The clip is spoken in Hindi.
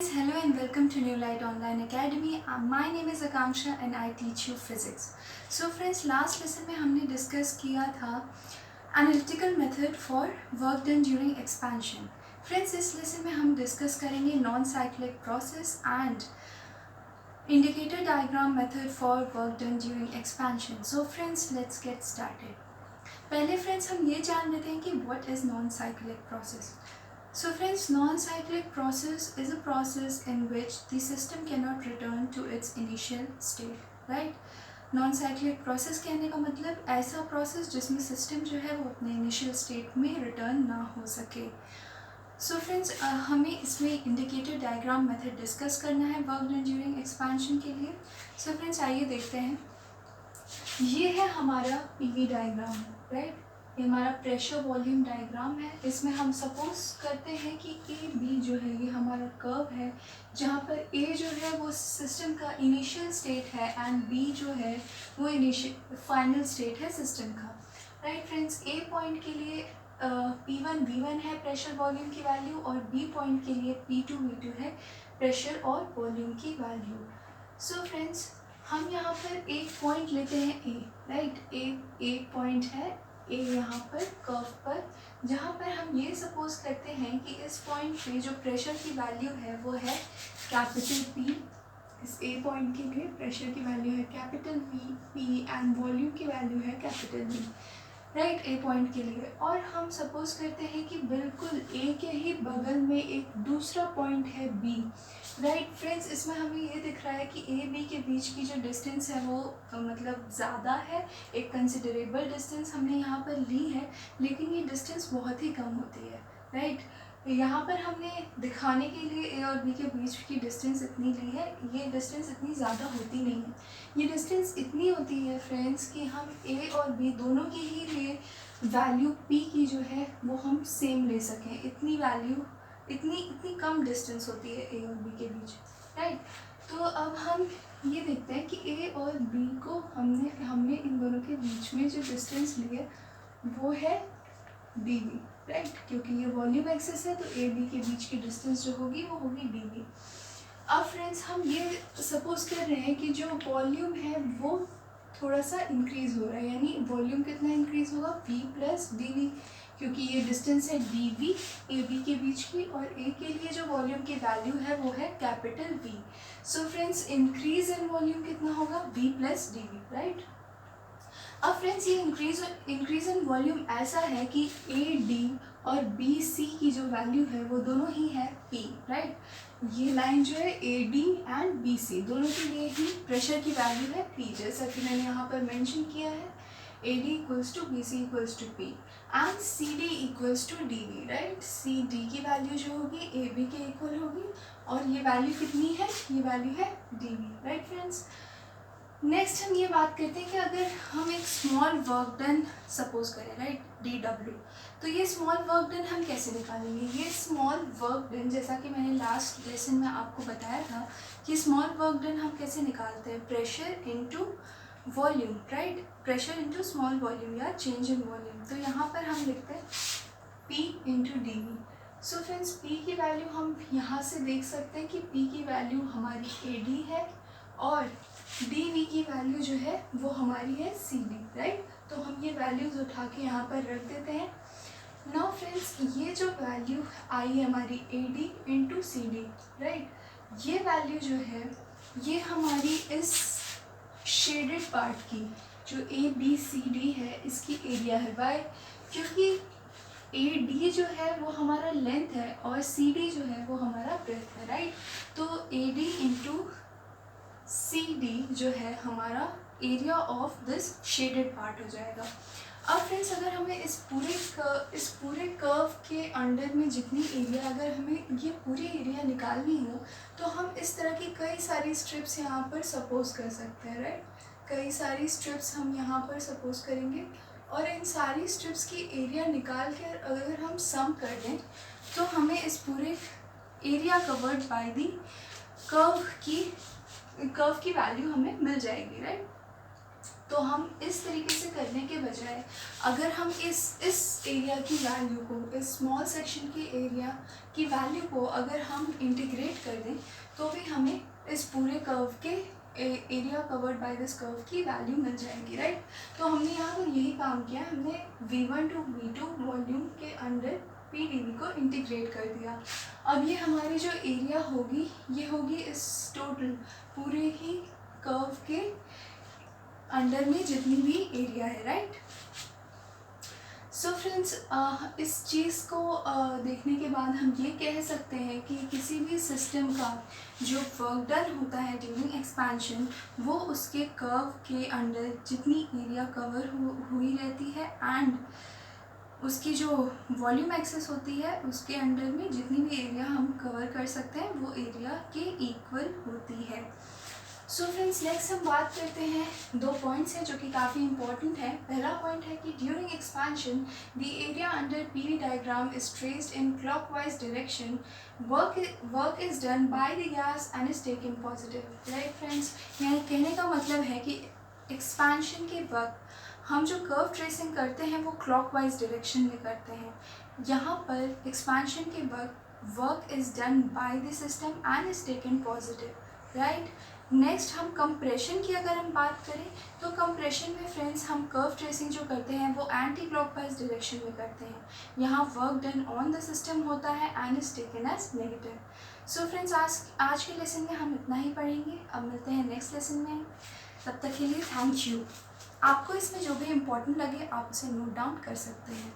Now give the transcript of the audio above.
Hello and welcome to New Light Online Academy. My name is Akanksha and I teach you physics. So friends, last lesson में हमने डिस्कस किया था analytical method for work done during expansion. Friends, इस लेसन में हम डिस्कस करेंगे non cyclic process and indicator diagram method for work done during expansion. So friends, let's get started. पहले फ्रेंड्स हम ये जान लेते हैं कि what is non-cyclic process. So friends, non-cyclic process is a process in which the system cannot return to its initial state, right? Non-cyclic process कहने का मतलब ऐसा process जिसमें system जो है वो अपने initial state में return ना हो सके. So friends, हमें इसमें indicator diagram method discuss करना है work done during expansion के लिए. So friends, आइए देखते हैं. ये है हमारा PV डायग्राम, राइट? ये हमारा प्रेशर वॉल्यूम डायग्राम है. इसमें हम सपोज करते हैं कि ए बी जो है ये हमारा कर्व है, जहाँ पर ए जो है वो सिस्टम का इनिशियल स्टेट है एंड बी जो है वो इनिशियल फाइनल स्टेट है सिस्टम का, राइट फ्रेंड्स? ए पॉइंट के लिए P1 V1 है प्रेशर वॉल्यूम की वैल्यू, और बी पॉइंट के लिए P2 V2 है प्रेशर और वॉल्यूम की वैल्यू. सो फ्रेंड्स, हम यहाँ पर एक पॉइंट लेते हैं ए, राइट? एक पॉइंट है ए यहाँ पर कर्व पर, जहाँ पर हम ये सपोज करते हैं कि इस पॉइंट पे जो प्रेशर की वैल्यू है वो है कैपिटल पी. इस ए पॉइंट के लिए प्रेशर की वैल्यू है कैपिटल पी एंड वॉल्यूम की वैल्यू है कैपिटल वी, राइट? ए पॉइंट के लिए. और हम सपोज करते हैं कि बिल्कुल ए के ही बगल में एक दूसरा पॉइंट है बी, राइट फ्रेंड्स? इसमें हमें ये दिख रहा है कि ए बी के बीच की जो डिस्टेंस है वो मतलब ज़्यादा है, एक कंसिडरेबल डिस्टेंस हमने यहाँ पर ली है, लेकिन ये डिस्टेंस बहुत ही कम होती है, राइट? यहाँ पर हमने दिखाने के लिए ए और बी के बीच की डिस्टेंस इतनी ली है. ये डिस्टेंस इतनी ज़्यादा होती नहीं है. ये डिस्टेंस इतनी होती है फ्रेंड्स कि हम ए और बी दोनों के ही लिए वैल्यू पी की जो है वो हम सेम ले सकें. इतनी वैल्यू इतनी कम डिस्टेंस होती है ए और बी के बीच, राइट? तो अब हम ये देखते हैं कि ए और बी को हमने इन दोनों के बीच में जो डिस्टेंस ली है वो है डी वी, राइट? क्योंकि ये वॉल्यूम एक्सेस है तो ए बी के बीच की डिस्टेंस जो होगी वो होगी डी वी. अब फ्रेंड्स, हम ये सपोज कर रहे हैं कि जो वॉल्यूम है वो थोड़ा सा इंक्रीज़ हो रहा है, यानी वॉल्यूम कितना इंक्रीज़ होगा? V प्लस डी वी, क्योंकि ये डिस्टेंस है डी वी ए बी के बीच की, और ए के लिए जो वॉल्यूम की वैल्यू है वो है capital V. So friends, increase in volume कितना होगा? V plus D V, right? अब फ्रेंड्स, ये इंक्रीज इन वॉल्यूम ऐसा है कि ए डी और बी सी की जो वैल्यू है वो दोनों ही है P, राइट? ये लाइन जो है A D and B C दोनों के लिए ही प्रेशर की वैल्यू है P, जैसा कि मैंने यहाँ पर मेंशन किया है. A D equals to B C equals to P and C D equals to D V, right? C D की वैल्यू जो होगी ए बी के इक्वल होगी, और ये वैल्यू कितनी है? ये वैल्यू है D V, right friends? Next हम ये बात करते हैं कि अगर हम एक स्मॉल वर्क डन सपोज करें, राइट? डी डब्ल्यू, तो ये स्मॉल वर्क डन हम कैसे निकालेंगे? ये स्मॉल वर्क डन, जैसा कि मैंने लास्ट लेसन में आपको बताया था कि स्मॉल वर्क डन हम कैसे निकालते हैं? Pressure into volume, right? Pressure into small volume या चेंज इन वॉल्यूम. तो यहाँ पर हम लिखते हैं P into D V. So friends, P की वैल्यू हम यहाँ से देख सकते हैं कि P की वैल्यू हमारी ए डी है और डी वी की वैल्यू जो है वो हमारी है सी डी, राइट? तो हम ये वैल्यूज़ उठा के यहाँ पर रख देते हैं. नाउ फ्रेंड्स, ये जो वैल्यू आई है हमारी A D into C D, right? ये वैल्यू जो है ये हमारी इस शेडेड पार्ट की जो ए बी सी डी है इसकी एरिया है. बाय, क्योंकि ए डी जो है वो हमारा लेंथ है और सी डी जो है वो हमारा ब्रेथ है, राइट? तो A D into C D जो है हमारा area of this shaded part हो जाएगा. अब फ्रेंड्स, अगर हमें इस पूरे कर्व के अंडर में जितनी एरिया, अगर हमें ये पूरी एरिया निकालनी हो तो हम इस तरह की कई सारी स्ट्रिप्स यहाँ पर सपोज कर सकते हैं, राइट? कई सारी स्ट्रिप्स हम यहाँ पर सपोज करेंगे, और इन सारी स्ट्रिप्स की एरिया निकाल कर अगर हम सम कर दें तो हमें इस पूरे area covered by the curve की वैल्यू हमें मिल जाएगी, राइट? तो हम इस तरीके से करने के बजाय अगर हम इस एरिया की वैल्यू को, इस स्मॉल सेक्शन के एरिया की वैल्यू को अगर हम इंटीग्रेट कर दें तो भी हमें इस पूरे कर्व के area covered by this curve की वैल्यू मिल जाएगी, राइट। तो हमने यहाँ पर यही काम किया, हमने V1 टू V2 वॉल्यूम के अंडर PdV को इंटीग्रेट कर दिया। अब ये हमारी जो एरिया होगी ये होगी इस टोटल पूरे ही कर्व के अंडर में जितनी भी एरिया है, राइट। सो फ्रेंड्स, इस चीज़ को देखने के बाद हम ये कह सकते हैं कि किसी भी सिस्टम का जो वर्क डन होता है ड्यूरिंग एक्सपेंशन वो उसके कर्व के अंडर जितनी एरिया कवर हुई रहती है एंड उसकी जो वॉल्यूम एक्सेस होती है उसके अंडर में जितनी भी एरिया हम कवर कर सकते हैं वो एरिया के इक्वल होती है। सो फ्रेंड्स, नेक्स्ट हम बात करते हैं 2 पॉइंट्स हैं जो कि काफ़ी इंपॉर्टेंट है। पहला पॉइंट है कि during expansion the area under PV diagram is traced in clockwise direction, work is done by the gas and is taken positive, right friends. यहाँ कहने का मतलब है कि एक्सपेंशन के वक्त हम जो कर्व ट्रेसिंग करते हैं वो क्लॉकवाइज डायरेक्शन में करते हैं। यहाँ पर एक्सपेंशन के वक्त work is done by the system and is taken positive, right. Next हम कंप्रेशन की अगर हम बात करें तो कंप्रेशन में फ्रेंड्स हम कर्व ट्रेसिंग जो करते हैं वो एंटी क्लॉकवाइज डायरेक्शन में करते हैं। यहाँ work done on the system होता है and is taken as negative. So friends, आज के लेसन में हम इतना ही पढ़ेंगे। अब मिलते हैं नेक्स्ट लेसन में, तब तक के लिए थैंक यू। आपको इसमें जो भी इम्पोर्टेंट लगे आप उसे नोट डाउन कर सकते हैं।